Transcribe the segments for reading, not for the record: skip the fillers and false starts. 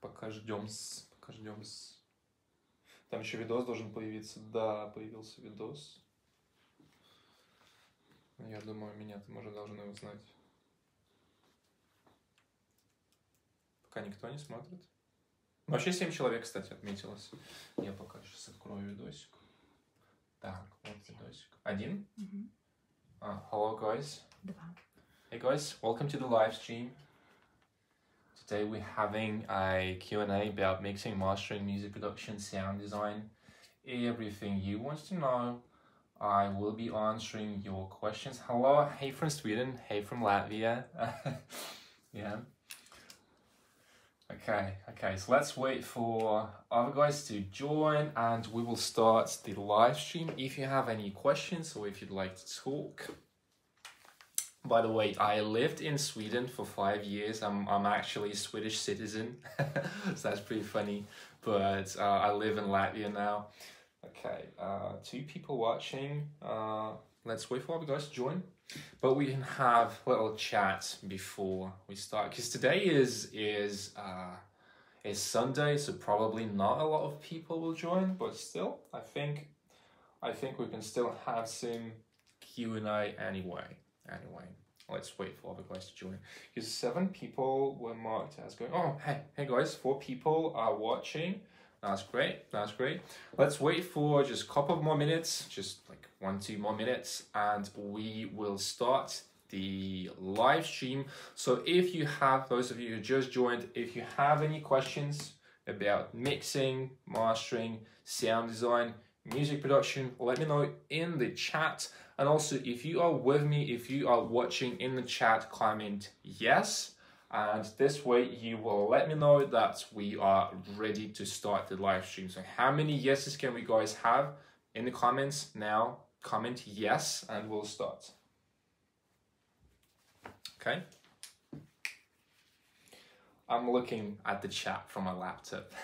Пока ждем. Там еще видос должен появиться. Да, появился видос. Я думаю, меня там уже должны узнать. Пока никто не смотрит. Вообще 7 человек, кстати, отметилось. Я пока сейчас открою видосик. Так, вот видосик. Один? Hello, guys. Hey, guys. Welcome to the live stream. Today we're having a Q&A about mixing, mastering, music production, sound design, everything you want to know. I will be answering your questions. Hello, hey from Sweden, hey from Latvia. Yeah. Okay, so let's wait for other guys to join and we will start the live stream. If you have any questions or if you'd like to talk. By the way, I lived in Sweden for 5 years. I'm actually a Swedish citizen, so that's pretty funny. But I live in Latvia now. Okay, 2 people watching. Let's wait for other guys to join. But we can have a little chat before we start, because today is Sunday, so probably not a lot of people will join. But still, I think we can still have some Q&A anyway. Anyway, let's wait for other guys to join. Because 7 people were marked as going. Oh, hey guys, 4 people are watching. That's great. Let's wait for just a couple more minutes, just like 1-2 more minutes, and we will start the live stream. So if you have, those of you who just joined, if you have any questions about mixing, mastering, sound design, music production, let me know in the chat. And also, if you are with me, if you are watching in the chat, comment yes. And this way you will let me know that we are ready to start the live stream. So how many yeses can we guys have in the comments now? Comment yes and we'll start. Okay. I'm looking at the chat from my laptop.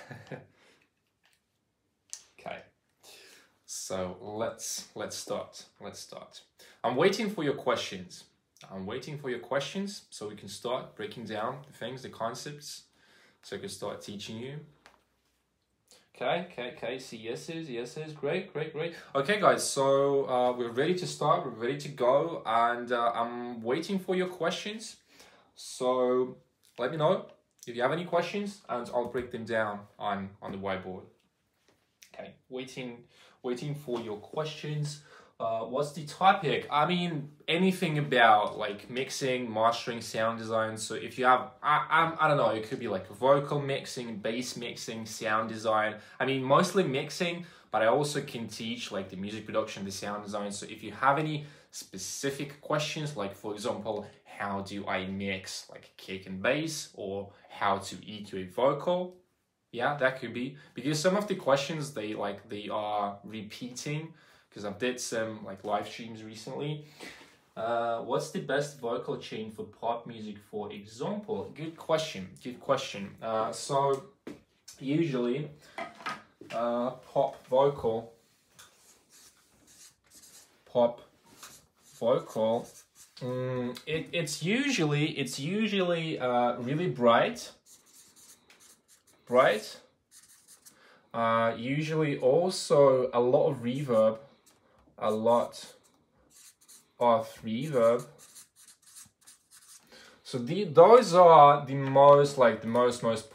Okay. So let's start. I'm waiting for your questions. So we can start breaking down the things, the concepts, so I can start teaching you. Okay, see yeses, great. Okay guys, so we're ready to start, we're ready to go, and I'm waiting for your questions. So let me know if you have any questions and I'll break them down on the whiteboard. Okay, waiting for your questions. What's the topic? I mean, anything about like mixing, mastering, sound design. So if you have, I don't know, it could be like vocal mixing, bass mixing, sound design. I mean, mostly mixing, but I also can teach like the music production, the sound design. So if you have any specific questions, like for example, how do I mix like kick and bass, or how to EQ a vocal? Yeah, that could be, because some of the questions they are repeating, because I've did some like live streams recently. What's the best vocal chain for pop music, for example? Good question. So usually pop vocal, it's usually really bright. Usually also a lot of reverb. So those are the most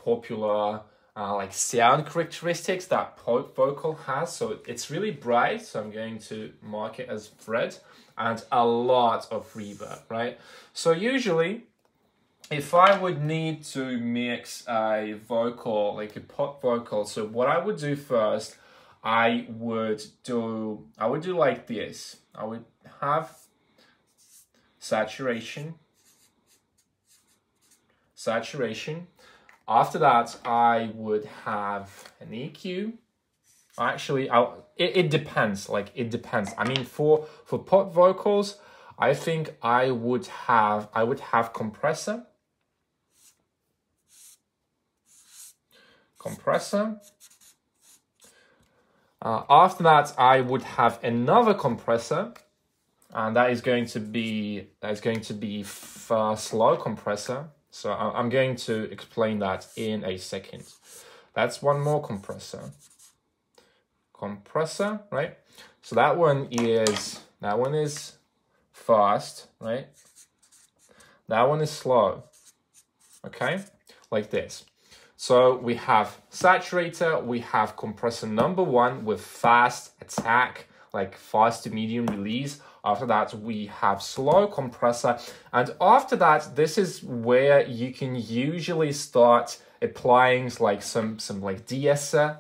popular like sound characteristics that pop vocal has. So it's really bright, so I'm going to mark it as red, and a lot of reverb, right? So usually if I would need to mix a vocal, like a pop vocal, so what I would do first, I would do like this. I would have saturation. After that, I would have an EQ. Actually, it depends. I mean, for pop vocals, I think I would have compressor. After that, I would have another compressor. and that is going to be slow compressor. So I'm going to explain that in a second. That's one more compressor. Compressor, right? So that one is fast, right? That one is slow. Okay, like this. So we have saturator, we have compressor number one with fast attack, like fast to medium release. After that, we have slow compressor. And after that, this is where you can usually start applying like some like de-esser.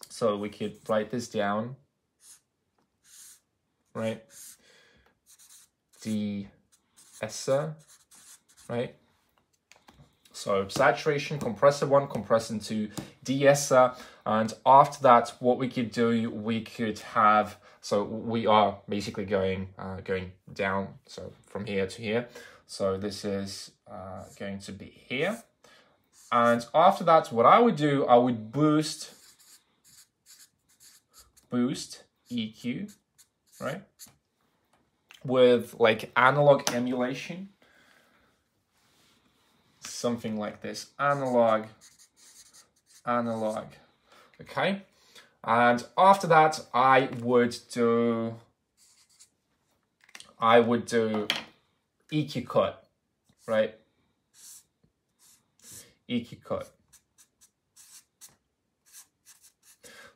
So we could write this down, right? De-esser, right? So saturation, compressor one, compressor two, de-esser, and after that, what we could do, we could have. So we are basically going down. So from here to here. So this is going to be here, and after that, what I would do, I would boost EQ, right? With like analog emulation. Something like this, analog, okay? And after that, I would do EQ cut, right? EQ cut.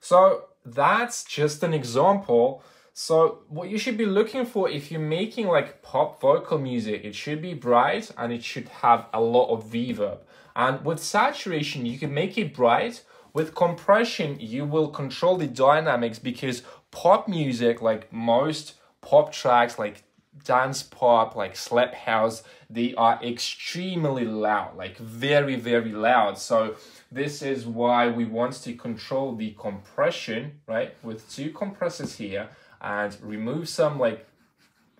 So that's just an example. So what you should be looking for if you're making like pop vocal music, it should be bright and it should have a lot of reverb. And with saturation, you can make it bright. With compression, you will control the dynamics, because pop music, like most pop tracks, like dance pop, like slap house, they are extremely loud, like very, very loud. So this is why we want to control the compression, right? With two compressors here, and remove some like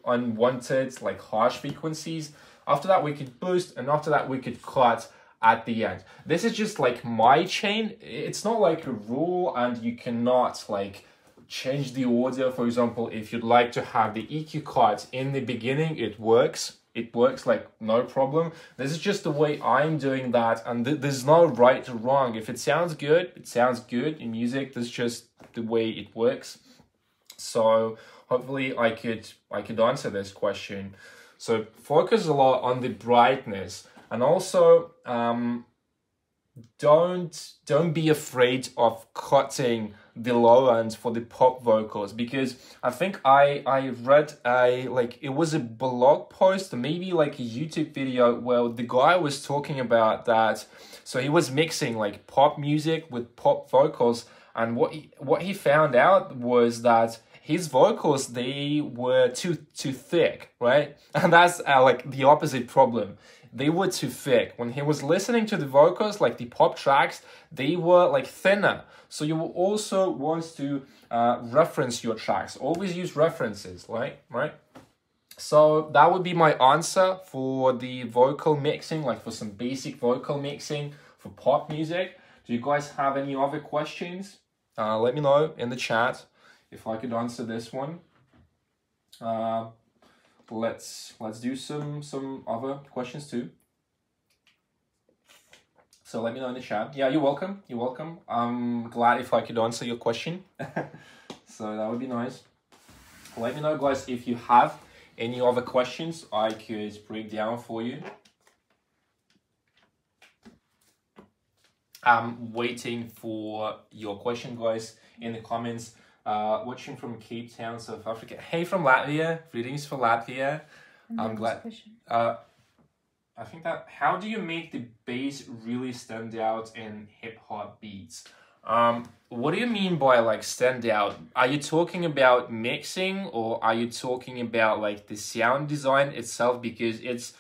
unwanted, like harsh frequencies. After that, we could boost, and after that, we could cut at the end. This is just like my chain. It's not like a rule, and you cannot like change the order. For example, if you'd like to have the EQ cut in the beginning, it works. It works like no problem. This is just the way I'm doing that, and there's no right or wrong. If it sounds good, it sounds good in music. That's just the way it works. So hopefully I could answer this question. So focus a lot on the brightness, and also don't be afraid of cutting the low end for the pop vocals, because I think I read it was a blog post, maybe like a YouTube video, where the guy was talking about that. So he was mixing like pop music with pop vocals, and what he found out was that his vocals, they were too thick, right? And that's like the opposite problem. They were too thick. When he was listening to the vocals, like the pop tracks, they were like thinner. So you will also want to reference your tracks. Always use references, right? So that would be my answer for the vocal mixing, like for some basic vocal mixing for pop music. Do you guys have any other questions? Let me know in the chat if I could answer this one. Let's do some other questions too. So let me know in the chat. Yeah, you're welcome. You're welcome. I'm glad if I could answer your question. So that would be nice. Let me know, guys, if you have any other questions I could break down for you. I'm waiting for your question, guys, in the comments. Watching from Cape Town, South Africa. Hey, from Latvia. Greetings for Latvia. I'm glad. I think that, how do you make the bass really stand out in hip hop beats? What do you mean by like stand out? Are you talking about mixing, or are you talking about like the sound design itself? Because it's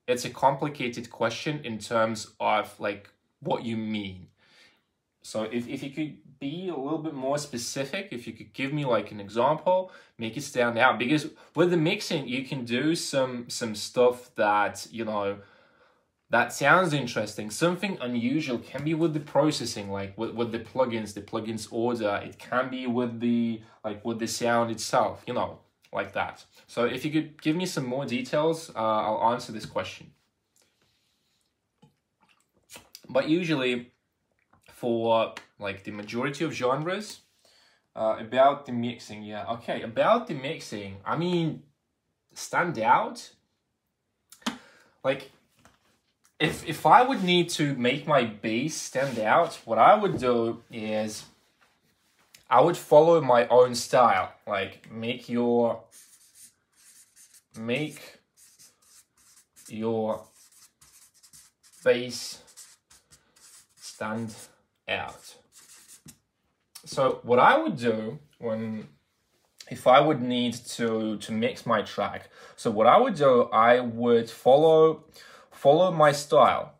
a complicated question in terms of like what you mean. So if you could be a little bit more specific, if you could give me like an example, make it stand out. Because with the mixing, you can do some stuff that, you know, That sounds interesting. Something unusual can be with the processing, like with the plugins order. It can be with the with the sound itself, you know, like that. So if you could give me some more details, I'll answer this question. But usually for like the majority of genres, about the mixing, yeah, okay, about the mixing, I mean, stand out. Like, if I would need to make my bass stand out, what I would do is I would follow my own style. Like, make your bass stand out. So what I would do if I would need to mix my track, so what I would do, I would follow my style.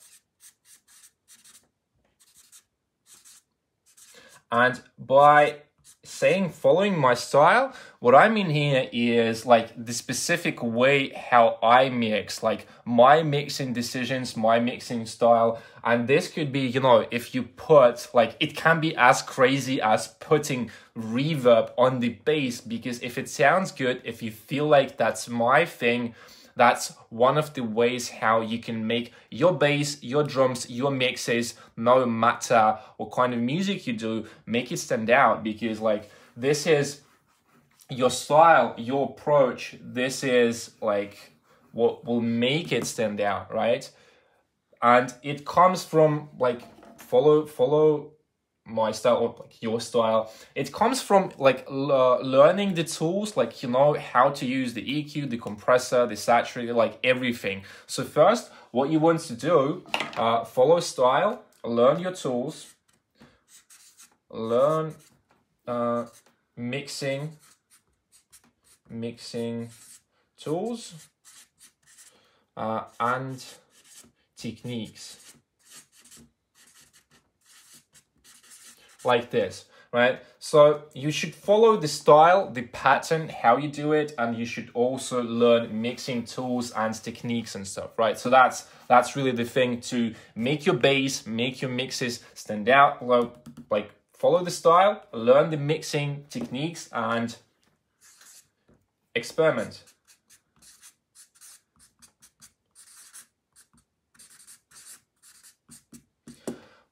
And by saying following my style, what I mean here is like the specific way how I mix, like my mixing decisions, my mixing style. And this could be, you know, if you put, like, it can be as crazy as putting reverb on the bass, because if it sounds good, if you feel like that's my thing, that's one of the ways how you can make your bass, your drums, your mixes, no matter what kind of music you do, make it stand out, because like this is your style, your approach, this is like what will make it stand out, right? And it comes from like follow my style, or like your style. It comes from like learning the tools, like, you know, how to use the EQ, the compressor, the saturator, like everything. So first, what you want to do, follow style, learn your tools, learn mixing tools and techniques. Like this, right? So you should follow the style, the pattern, how you do it, and you should also learn mixing tools and techniques and stuff, right? So that's really the thing to make your bass, make your mixes stand out. Like follow the style, learn the mixing techniques, and experiment.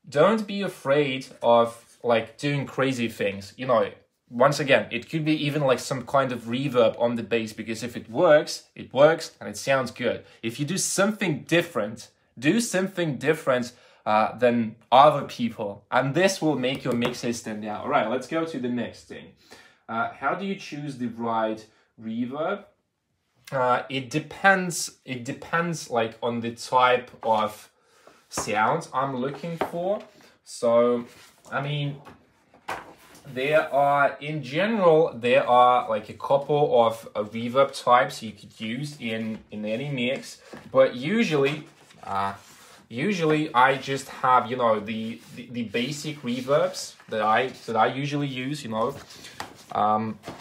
Don't be afraid of like doing crazy things, you know. Once again, it could be even like some kind of reverb on the bass, because if it works and it sounds good. If you do something different, than other people, and this will make your mixes stand out. All right, let's go to the next thing. How do you choose the right reverb? It depends like on the type of sound I'm looking for. So I mean, in general there are like a couple of reverb types you could use in any mix, but usually I just have, you know, the basic reverbs that I usually use, you know.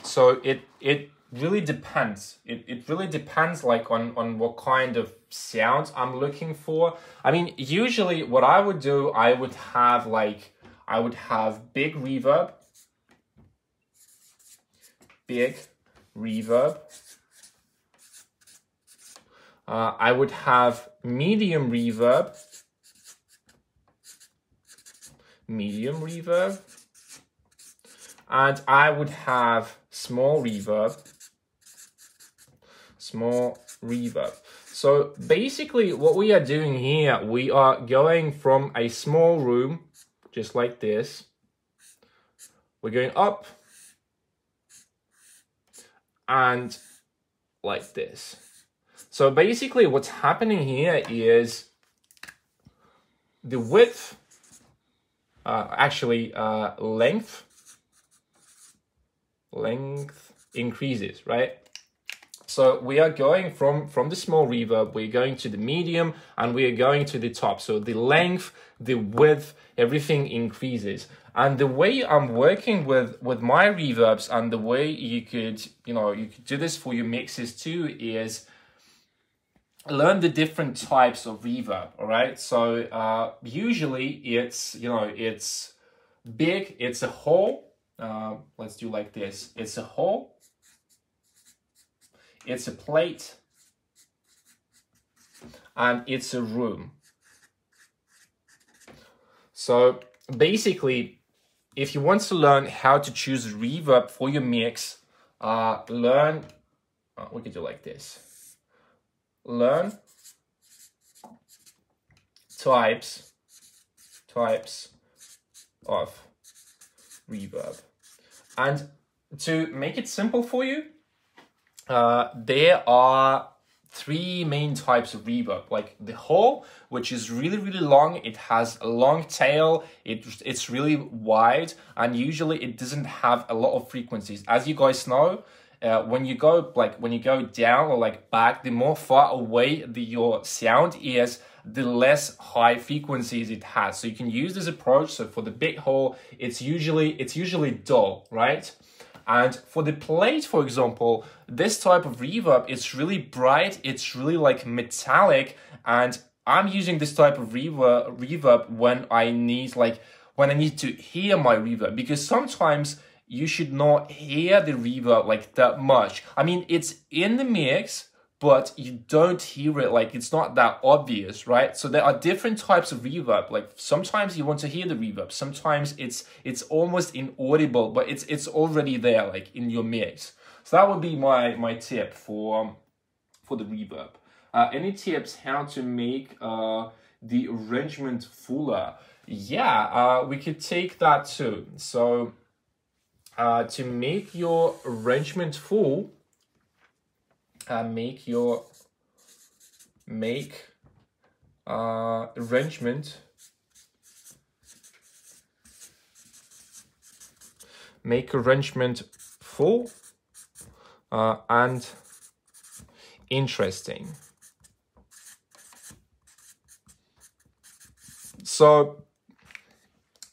So it really depends. It really depends like on what kind of sound I'm looking for. I mean, usually what I would do, I would have big reverb. I would have medium reverb. And I would have small reverb. So basically what we are doing here, we are going from a small room, just like this. We're going up and like this. So basically what's happening here is the width, length increases, right? So we are going from the small reverb, we're going to the medium, and we are going to the top. So the length, the width, everything increases. And the way I'm working with my reverbs, and the way you could do this for your mixes too, is learn the different types of reverb, all right? So usually it's, you know, it's big, it's a hall. Let's do like this. It's a hall, it's a plate, and it's a room. So basically, if you want to learn how to choose reverb for your mix, we could do like this. Learn types of reverb. And to make it simple for you, there are three main types of reverb. Like the hall, which is really, really long. It has a long tail. It's really wide, and usually it doesn't have a lot of frequencies. As you guys know, when you go down or like back, the more far away your sound is, the less high frequencies it has. So you can use this approach. So for the big hall, it's usually dull, right? And for the plate, for example, this type of reverb, it's really bright, it's really like metallic, and I'm using this type of reverb when I need to hear my reverb, because sometimes you should not hear the reverb like that much. I mean, it's in the mix, but you don't hear it, like it's not that obvious, right? So there are different types of reverb. Like sometimes you want to hear the reverb, sometimes it's almost inaudible, but it's already there, like in your mix. So that would be my tip for the reverb. Any tips how to make the arrangement fuller? Yeah, we could take that too. So to make your arrangement full, make arrangement full and interesting. So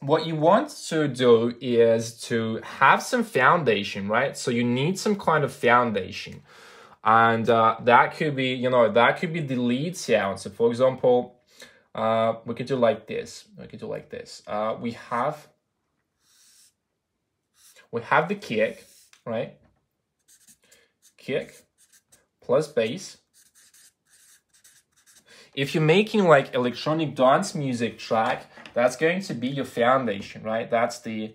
what you want to do is to have some foundation, right? So you need some kind of foundation. And that could be, you know, that could be the lead sound. So for example, we could do like this. We have the kick, right? Kick plus bass. If you're making like electronic dance music track, that's going to be your foundation, right? That's the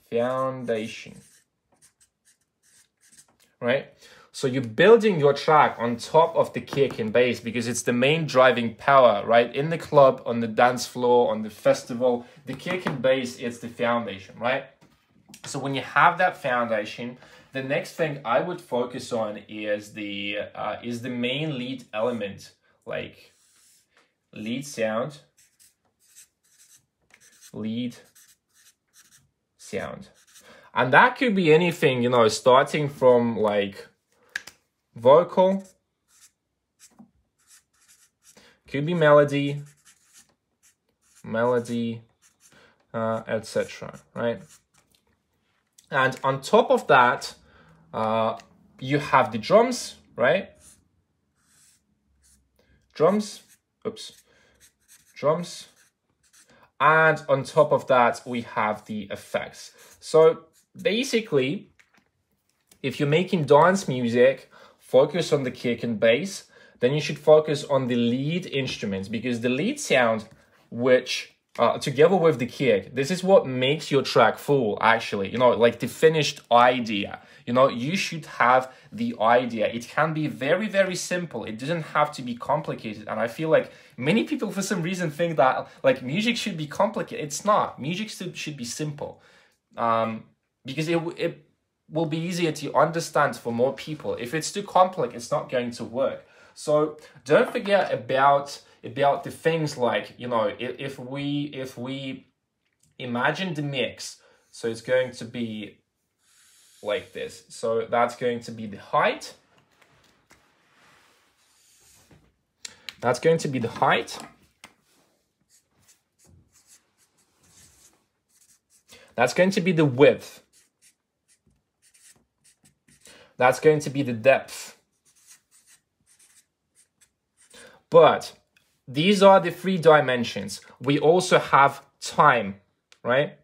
foundation. Right? So you're building your track on top of the kick and bass because it's the main driving power, right? In the club, on the dance floor, on the festival, the kick and bass, it's the foundation, right? So when you have that foundation, the next thing I would focus on is the main lead element, like lead sound. And that could be anything, you know, starting from like vocal, could be melody, etc. Right? And on top of that, you have the drums, right? Drums. And on top of that, we have the effects. So basically, if you're making dance music, focus on the kick and bass. Then you should focus on the lead instruments, because the lead sound, which together with the kick, this is what makes your track full, actually. You know, like the finished idea. You know, you should have the idea. It can be very, very simple. It doesn't have to be complicated. And I feel like many people, for some reason, think that like music should be complicated. It's not. Music should be simple, because it will be easier to understand for more people. If it's too complex, it's not going to work. So don't forget about the things like, you know, if we imagine the mix, so it's going to be like this. So that's going to be the height. That's going to be the height. That's going to be the width. That's going to be the depth. But these are the 3 dimensions. We also have time, right?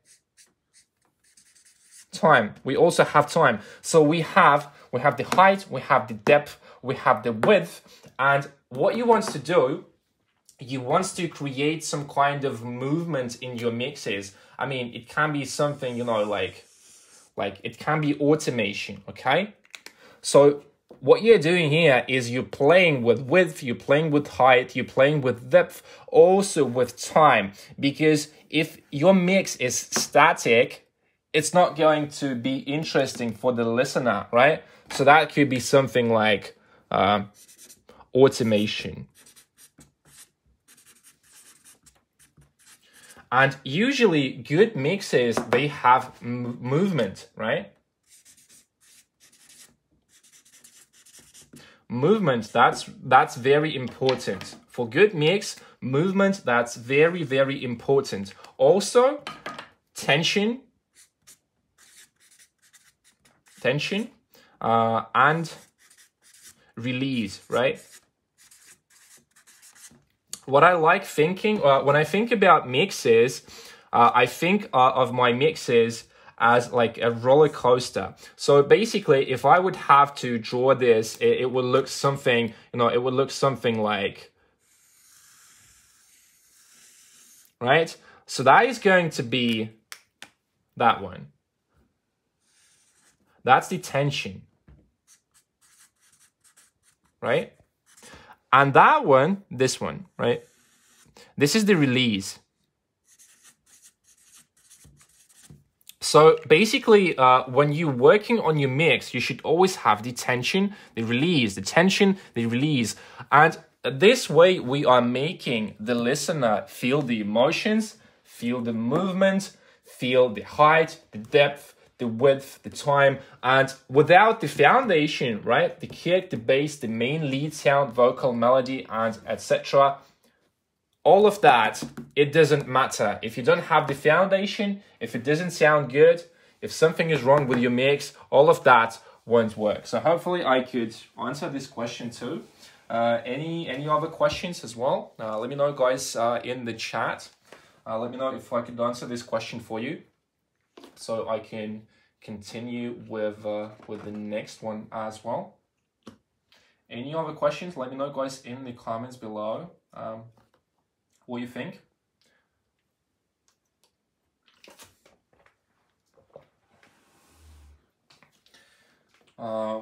Time. We also have time. So we have the height, we have the depth, we have the width. And what you want to do, you want to create some kind of movement in your mixes. I mean, it can be something, you know, like it can be automation, okay? So what you're doing here is you're playing with width, you're playing with height, you're playing with depth, also with time. Because if your mix is static, it's not going to be interesting for the listener, right? So that could be something like automation. And usually good mixes, they have movement, right? Movement, that's very important. For good mix, movement, that's very, very important. Also, tension, and release, right? What I like thinking, when I think about mixes, I think of my mixes as like a roller coaster. So basically, if I would have to draw this, it would look something, you know, it would look something like, right? So that is going to be that one. That's the tension, right? And that one, this one, right? This is the release. So basically, when you're working on your mix, you should always have the tension, the release, the tension, the release. And this way, we are making the listener feel the emotions, feel the movement, feel the height, the depth, the width, the time. And without the foundation, right? The kick, the bass, the main lead sound, vocal, melody, and etc. All of that, it doesn't matter. If you don't have the foundation, if it doesn't sound good, if something is wrong with your mix, all of that won't work. So hopefully I could answer this question too. Any other questions as well? Let me know, guys, in the chat. Let me know if I could answer this question for you, so I can continue with the next one as well. Any other questions? Let me know, guys, in the comments below. What do you think?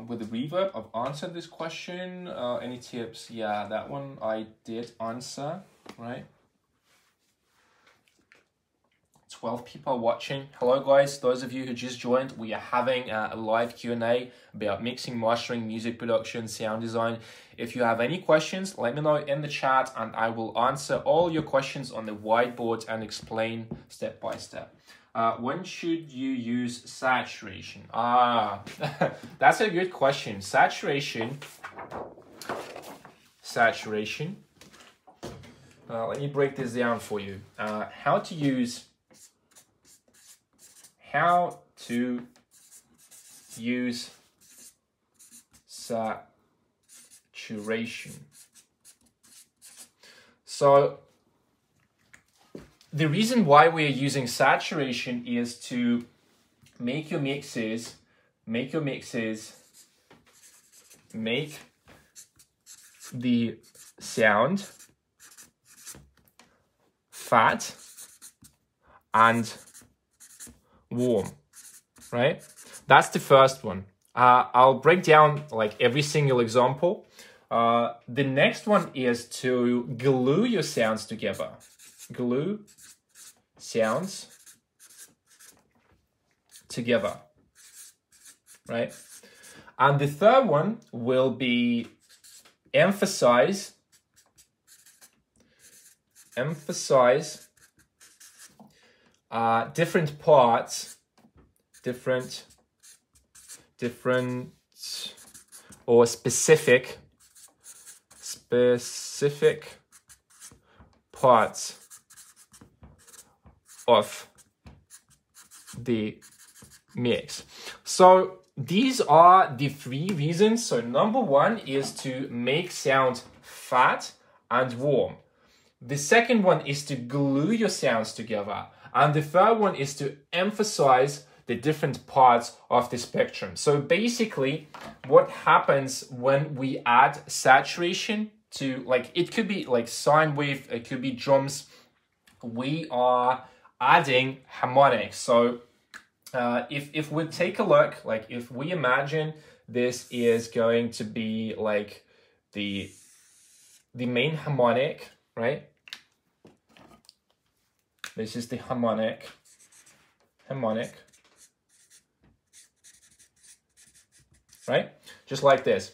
With the reverb, I've answered this question. Any tips? Yeah, that one I did answer, right? 12 people watching. Hello guys, those of you who just joined, we are having a live Q&A about mixing, mastering, music production, sound design. If you have any questions, let me know in the chat and I will answer all your questions on the whiteboard and explain step by step. When should you use saturation? That's a good question. Saturation. Let me break this down for you. How to use saturation. So the reason why we're using saturation is to make the sound fat and warm, right? That's the first one. I'll break down like every single example. The next one is to glue your sounds together. Glue sounds together, right? And the third one will be emphasize different parts, different or specific parts of the mix. So these are the 3 reasons. So number 1 is to make sound fat and warm. The second one is to glue your sounds together. And the third one is to emphasize the different parts of the spectrum. So basically, what happens when we add saturation to, like, it could be like sine wave, it could be drums, we are adding harmonics. So if we take a look, like if we imagine this is going to be like the main harmonic, right? This is the harmonic, right? Just like this.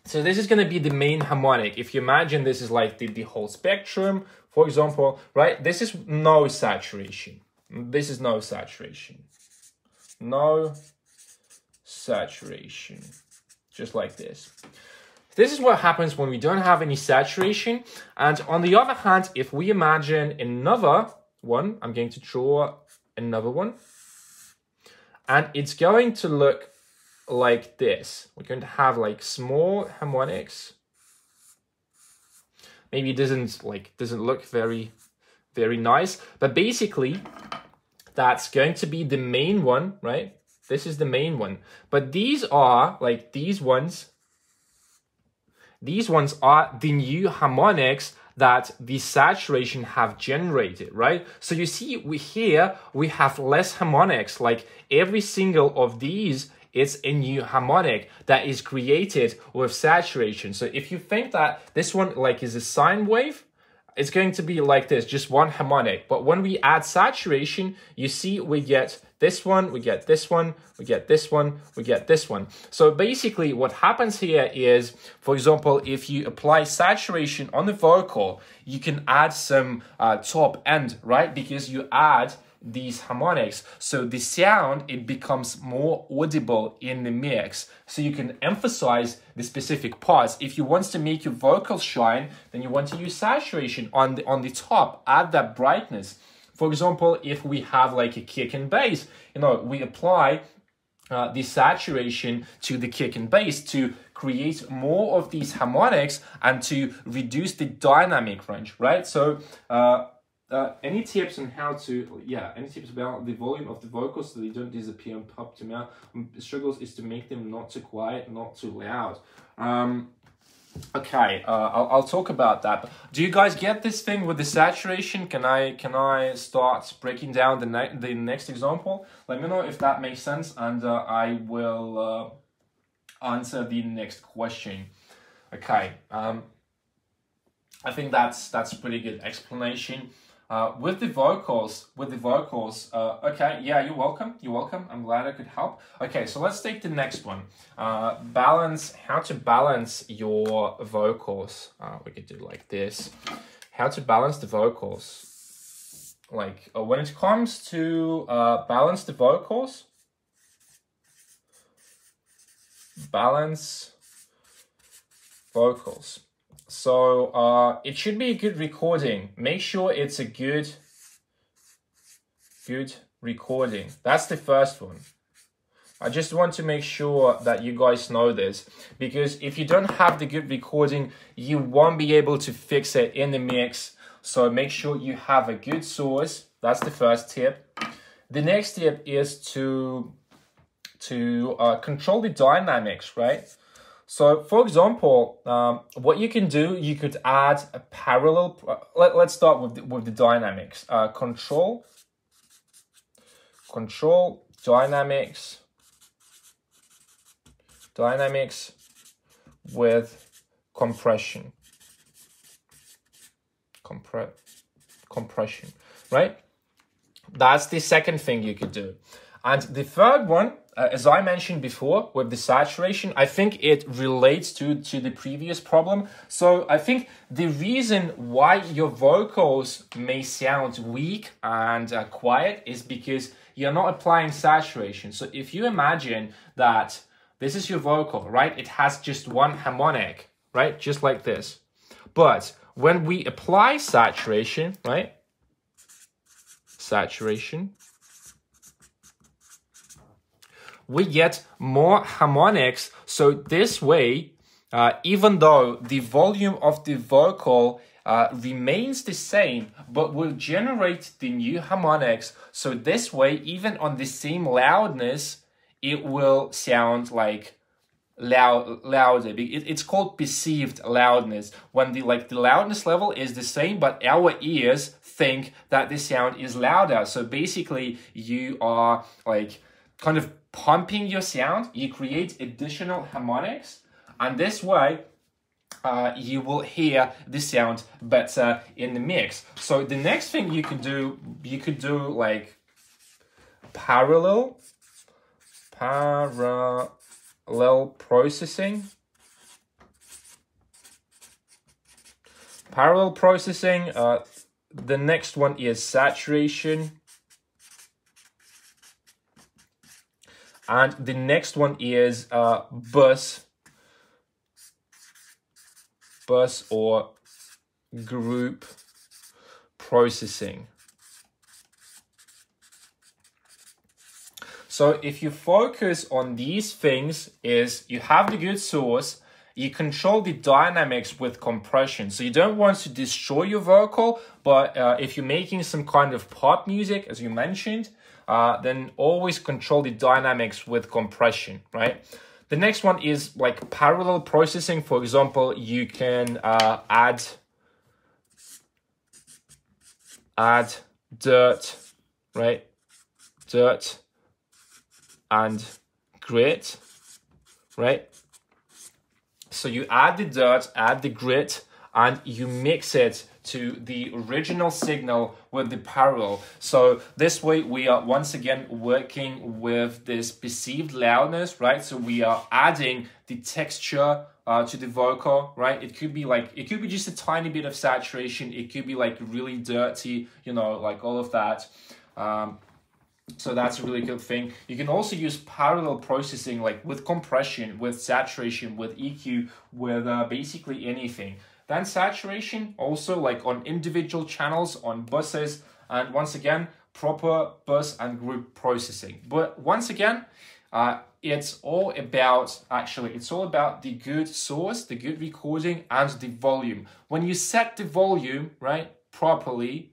So this is going to be the main harmonic. If you imagine this is like the whole spectrum, for example, right? This is no saturation. This is no saturation. No saturation. Just like this. This is what happens when we don't have any saturation. And on the other hand, if we imagine another one, I'm going to draw another one. And it's going to look like this. We're going to have like small harmonics. Maybe it doesn't look very nice, but basically that's going to be the main one, right? This is the main one. But these are like these ones are the new harmonics that the saturation have generated, right? So you see, we have less harmonics. Like every single of these is a new harmonic that is created with saturation. So if you think that this one like is a sine wave, it's going to be like this, just one harmonic. But when we add saturation, you see we get this one, we get this one, we get this one, we get this one. So basically what happens here is, for example, if you apply saturation on the vocal, you can add some top end, right? Because you add these harmonics. So the sound, it becomes more audible in the mix. So you can emphasize the specific parts. If you want to make your vocals shine, then you want to use saturation on the top, add that brightness. For example, if we have like a kick and bass, we apply the saturation to the kick and bass to create more of these harmonics and to reduce the dynamic range, right? So any tips on how to, any tips about the volume of the vocals so they don't disappear and pop to mouth? Struggles is to make them not too quiet, not too loud. Okay, I'll talk about that. But do you guys get this thing with the saturation? Can I start breaking down the next example? Let me know if that makes sense, and I will answer the next question. Okay, I think that's a pretty good explanation. With the vocals, okay, yeah, you're welcome. I'm glad I could help. Okay, so let's take the next one. How to balance your vocals. We could do like this. How to balance the vocals. Like, when it comes to balance the vocals, So it should be a good recording. Make sure it's a good recording. That's the first one. I just want to make sure that you guys know this, because if you don't have the good recording, you won't be able to fix it in the mix. So make sure you have a good source. That's the first tip. The next tip is to control the dynamics, right? So, for example, what you can do, you could add a parallel. Let's start with the dynamics. Control dynamics with compression. Compression, right? That's the second thing you could do. And the third one, as I mentioned before, with the saturation, I think it relates to the previous problem. So I think the reason why your vocals may sound weak and quiet is because you're not applying saturation. So if you imagine that this is your vocal, right? It has just one harmonic, right? Just like this. But when we apply saturation, right? Saturation, we get more harmonics. So this way, even though the volume of the vocal remains the same, but will generate the new harmonics. So this way, even on the same loudness, it will sound like louder. It's called perceived loudness, when the loudness level is the same, but our ears think that the sound is louder. So basically, you are like kind of pumping your sound. You create additional harmonics, and this way you will hear the sound better in the mix. So the next thing you could do like parallel processing. Parallel processing. The next one is saturation. And the next one is bus or group processing. So if you focus on these things, is you have the good source, you control the dynamics with compression. So you don't want to destroy your vocal, but if you're making some kind of pop music, as you mentioned, then always control the dynamics with compression, right? The next one is like parallel processing. For example, you can add dirt, right? Dirt and grit, right? So you add the dirt, add the grit, and you mix it to the original signal with the parallel. So this way we are once again working with this perceived loudness, right? So we are adding the texture to the vocal, right? It could be just a tiny bit of saturation. It could be like really dirty, you know, like all of that. So that's a really good thing. You can also use parallel processing, like with compression, with saturation, with EQ, with basically anything. Then saturation also like on individual channels, on buses, and once again, proper bus and group processing. But once again, it's all about the good source, the good recording, and the volume. When you set the volume, right, properly,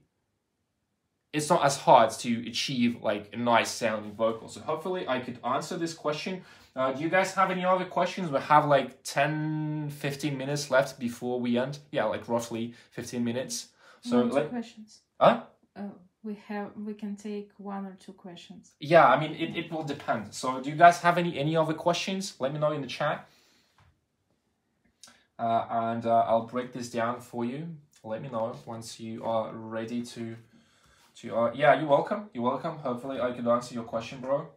it's not as hard to achieve like a nice sounding vocal. So hopefully I could answer this question. Do you guys have any other questions? We have like 10-15 minutes left before we end. Yeah, like roughly 15 minutes. So two questions. We can take 1 or 2 questions. Yeah, I mean it will depend. So do you guys have any other questions? Let me know in the chat. And I'll break this down for you. Let me know once you are ready to yeah, you're welcome. You're welcome. Hopefully I could answer your question, bro.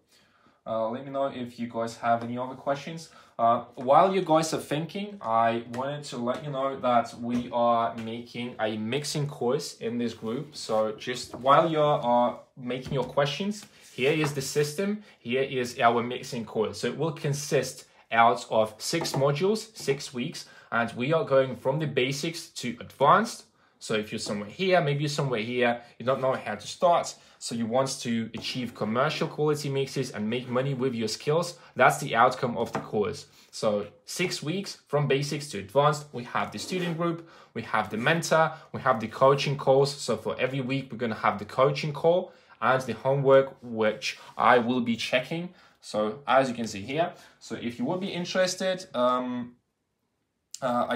Let me know if you guys have any other questions. While you guys are thinking, I wanted to let you know that we are making a mixing course in this group. So just while you're making your questions, here is the system. Here is our mixing course. So it will consist out of 6 modules, 6 weeks, and we are going from the basics to advanced. So if you're somewhere here, maybe you're somewhere here, you don't know how to start, so you want to achieve commercial quality mixes and make money with your skills, that's the outcome of the course. So 6 weeks from basics to advanced, we have the student group, we have the mentor, we have the coaching calls. So for every week, we're going to have the coaching call and the homework, which I will be checking. So as you can see here, so if you would be interested, I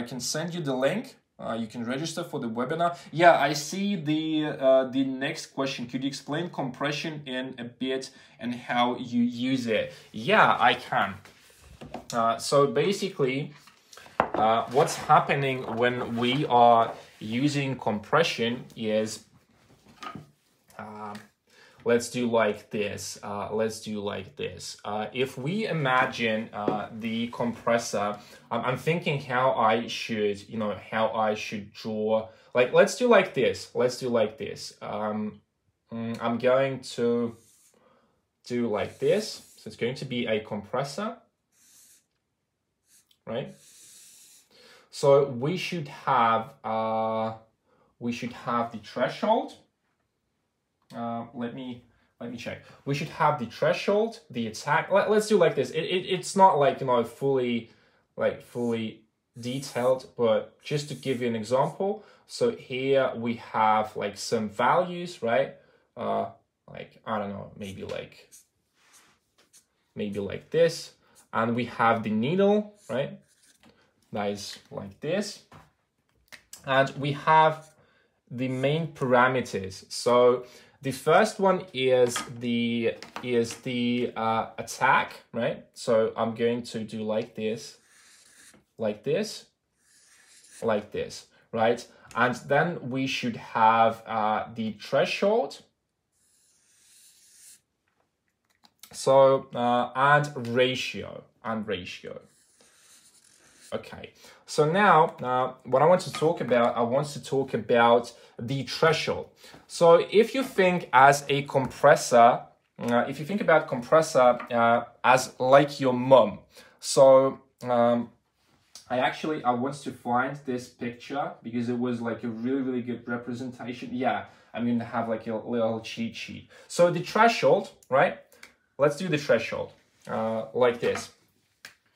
can send you the link. You can register for the webinar. Yeah, I see the next question. Could you explain compression in a bit and how you use it? Yeah, I can. So basically, what's happening when we are using compression is, let's do like this. If we imagine the compressor, I'm thinking how I should draw. Like, let's do like this. I'm going to do like this. So it's going to be a compressor, right? So we should have the threshold. Let me check. We should have the threshold, the attack. Let's do like this. It's not like, fully detailed, but just to give you an example. So here we have like some values, right? Like, I don't know, maybe like this. And we have the needle, right? That is like this. And we have the main parameters. So the first one is the attack, right? So I'm going to do like this, like this, like this, right? And then we should have the threshold. So and ratio. Okay, so now what I want to talk about, the threshold. So if you think as a compressor, if you think about compressor as like your mum, so I want to find this picture because it was like a really good representation. Yeah, I'm going to have like a little cheat sheet. So the threshold, right? Let's do the threshold like this.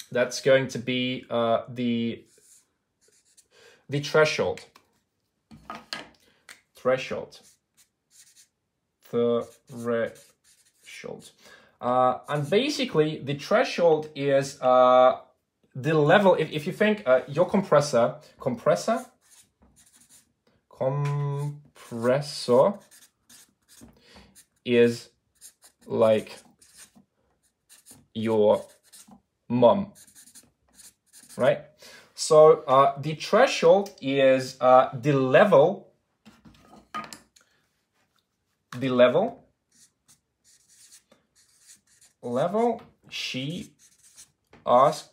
That's going to be the threshold. And basically the threshold is the level. If you think your compressor is like your mum, right? So the threshold is the level she asks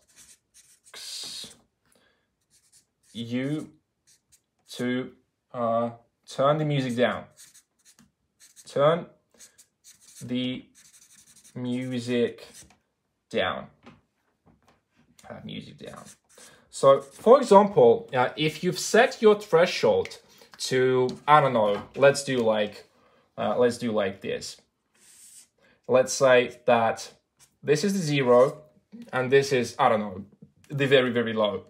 you to turn the music down. Turn the music down. So, for example, if you've set your threshold to, I don't know, let's do like this. Let's say that this is the 0 and this is, I don't know, the very low.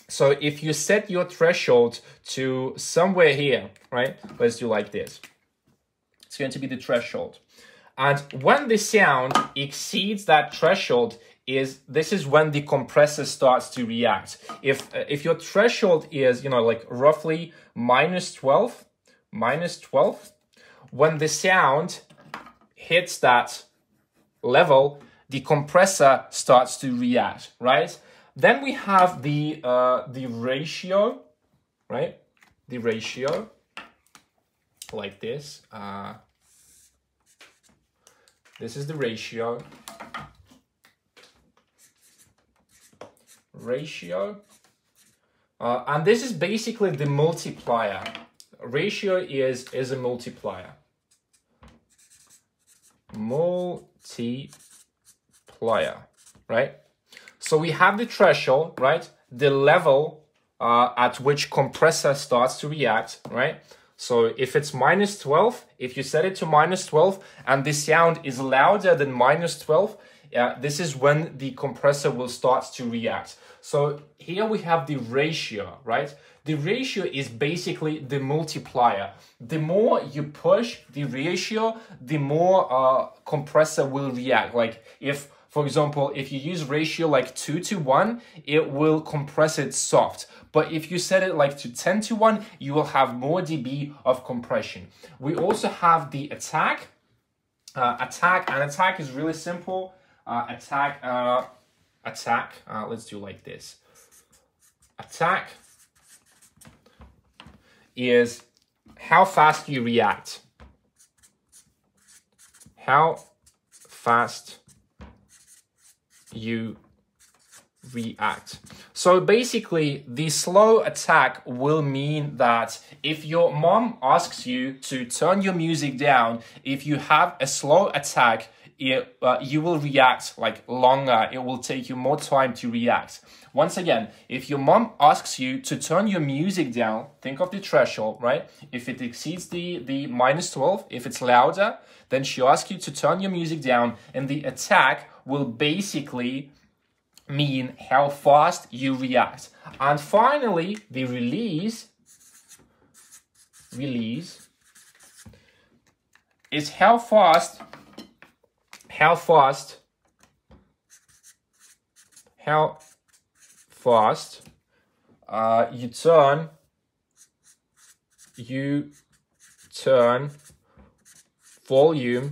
So if you set your threshold to somewhere here, right? Let's do like this. It's going to be the threshold. And when the sound exceeds that threshold, this is when the compressor starts to react. If your threshold is, you know, like roughly minus 12, when the sound hits that level, the compressor starts to react, right? Then we have the ratio, right? The ratio, like this. This is the ratio. And this is basically the multiplier. Ratio is a multiplier. Right? So we have the threshold, right? The level at which compressor starts to react, right? So if it's minus 12, if you set it to minus 12 and the sound is louder than minus 12, this is when the compressor will start to react. So here we have the ratio, right? The ratio is basically the multiplier. The more you push the ratio, the more compressor will react. Like if, for example, if you use ratio like 2:1, it will compress it soft. But if you set it like to 10:1, you will have more dB of compression. We also have the attack. Attack is really simple. Attack, let's do like this. Attack is how fast you react. How fast you react. So basically, the slow attack will mean that if your mom asks you to turn your music down, if you have a slow attack, you will react like longer. It will take you more time to react. Once again, if your mom asks you to turn your music down, think of the threshold, right? If it exceeds the minus 12, if it's louder, then she asks you to turn your music down, and the attack will basically mean how fast you react. And finally, the release is how fast you turn volume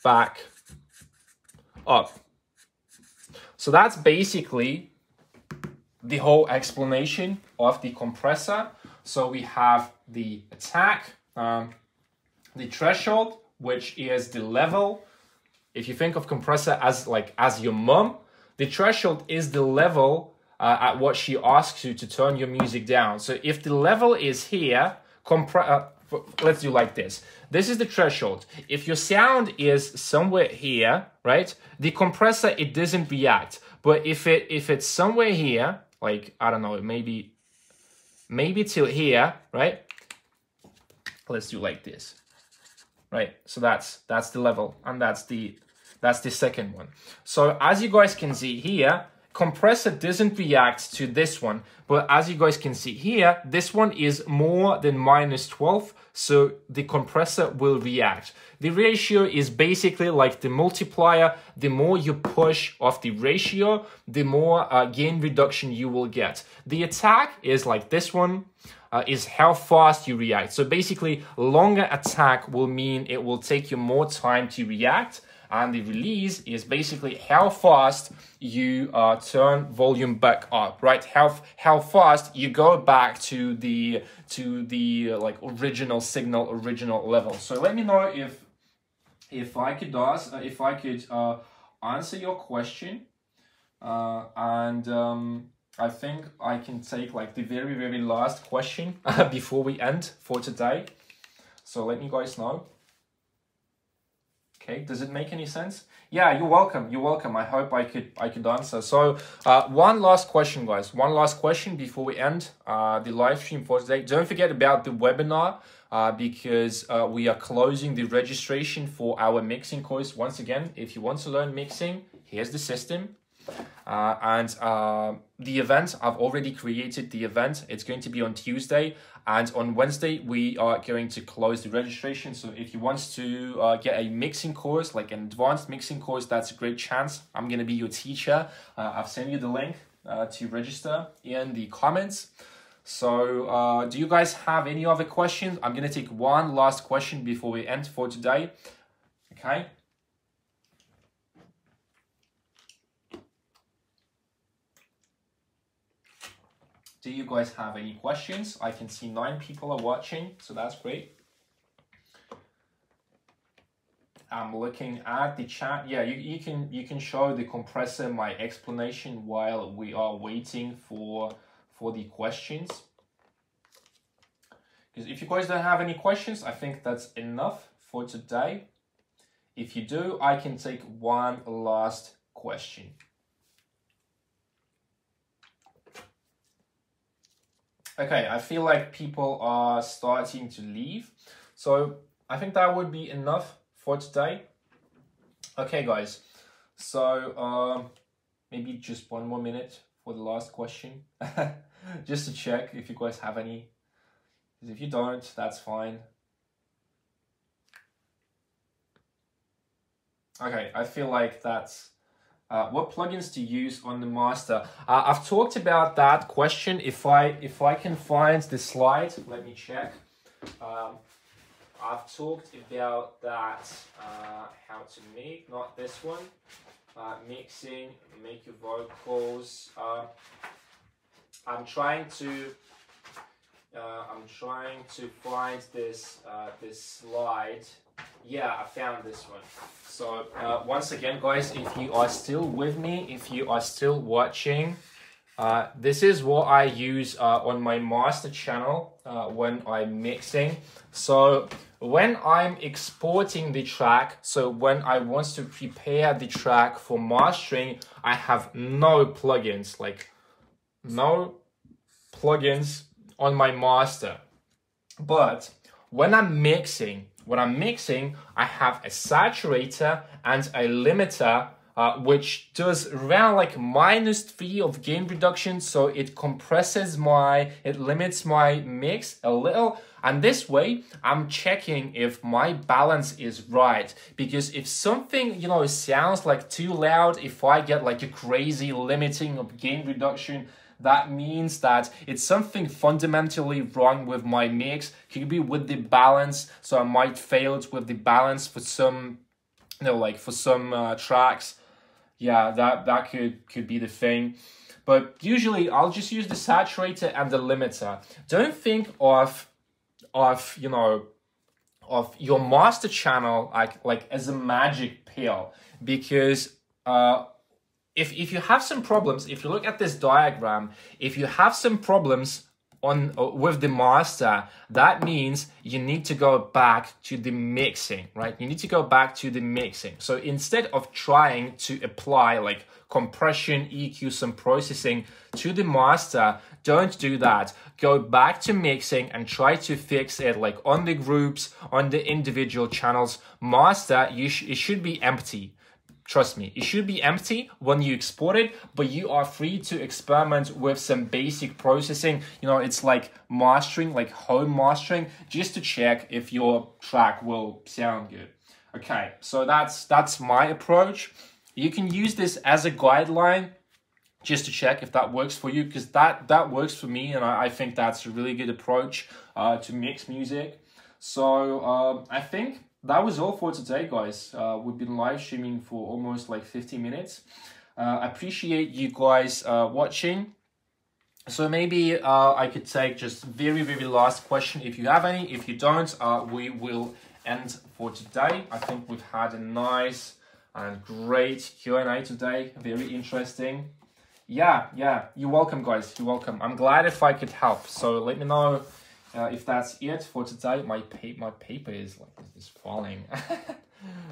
back up. So that's basically the whole explanation of the compressor. So we have the attack, the threshold, which is the level. If you think of compressor as your mom, the threshold is the level at what she asks you to turn your music down. So if the level is here, let's do like this. This is the threshold. If your sound is somewhere here, right, the compressor, it doesn't react. But if it's somewhere here, like, I don't know, maybe till here, right? Let's do like this, right? So that's the level, and that's the second one. So as you guys can see here, compressor doesn't react to this one, but as you guys can see here, this one is more than -12, so the compressor will react. The ratio is basically like the multiplier. The more you push off the ratio, the more gain reduction you will get. The attack is like this one, is how fast you react. So basically, longer attack will mean it will take you more time to react. And the release is basically how fast you turn volume back up, right? How fast you go back to the like original signal, original level. So let me know if I could answer your question, and I think I can take like the very last question before we end for today. So let me guys know. Okay, does it make any sense? Yeah, you're welcome. You're welcome. I hope I could answer. So one last question, guys. One last question before we end the live stream for today. Don't forget about the webinar because we are closing the registration for our mixing course. Once again, if you want to learn mixing, here's the system. And the event, I've already created the event. It's going to be on Tuesday, and on Wednesday we are going to close the registration. So if you want to get a mixing course, like an advanced mixing course, that's a great chance. I'm going to be your teacher. I've sent you the link to register in the comments. So do you guys have any other questions? I'm going to take one last question before we end for today. Okay. Do you guys have any questions? I can see 9 people are watching, so that's great. I'm looking at the chat. Yeah, you can show the compressor my explanation while we are waiting for the questions. Because if you guys don't have any questions, I think that's enough for today. If you do, I can take one last question. Okay, I feel like people are starting to leave. So I think that would be enough for today. Okay, guys. So maybe just one more minute for the last question. Just to check if you guys have any. Because if you don't, that's fine. Okay, I feel like that's... what plugins to use on the master? I've talked about that question. If I can find the slide, let me check. I've talked about that, how to make, not this one. Mixing, make your vocals. I'm trying to find this slide. Yeah, I found this one. So once again, guys, if you are still with me, if you are still watching, this is what I use on my master channel when I'm mixing. So when I'm exporting the track, so when I want to prepare the track for mastering, I have no plugins, like no plugins on my master. But when I'm mixing, I have a saturator and a limiter which does around like -3 of gain reduction. So it compresses it limits my mix a little. And this way, I'm checking if my balance is right. Because if something, you know, sounds like too loud, if I get like a crazy limiting of gain reduction, that means that it's something fundamentally wrong with my mix. Could be with the balance. So I might fail with the balance for some, you know, like for some tracks. Yeah, that could be the thing. But usually I'll just use the saturator and the limiter. Don't think of you know, of your master channel like as a magic pill, because if you have some problems, if you look at this diagram, if you have some problems with the master, that means you need to go back to the mixing, right? You need to go back to the mixing. So instead of trying to apply like compression, EQ, some processing to the master, don't do that. Go back to mixing and try to fix it like on the groups, on the individual channels. Master, it should be empty. Trust me, it should be empty when you export it, but you are free to experiment with some basic processing. You know, it's like mastering, like home mastering, just to check if your track will sound good. Okay, so that's my approach. You can use this as a guideline just to check if that works for you, because that works for me, and I think that's a really good approach to mix music. So I think that was all for today, guys. We've been live streaming for almost like 50 minutes. I appreciate you guys watching. So maybe I could take just very last question if you have any. If you don't, we will end for today. I think we've had a nice and great Q&A today. Very interesting. Yeah, you're welcome, guys. You're welcome. I'm glad if I could help. So let me know if that's it for today. My paper is like is falling.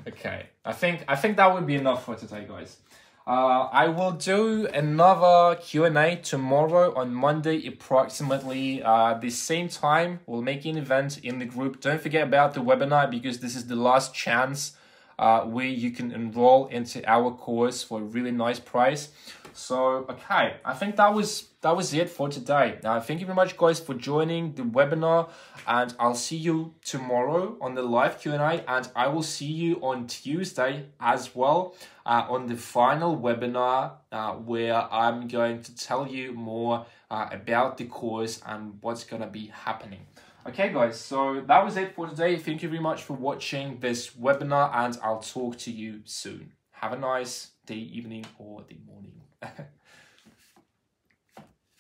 Okay, I think that would be enough for today, guys. I will do another Q&A tomorrow on Monday, approximately the same time. We'll make an event in the group. Don't forget about the webinar, because this is the last chance where you can enroll into our course for a really nice price. So, okay, I think that was it for today. Thank you very much, guys, for joining the webinar, and I'll see you tomorrow on the live Q&A, and I will see you on Tuesday as well on the final webinar where I'm going to tell you more about the course and what's going to be happening. Okay, guys, so that was it for today. Thank you very much for watching this webinar, and I'll talk to you soon. Have a nice day, evening, or the morning.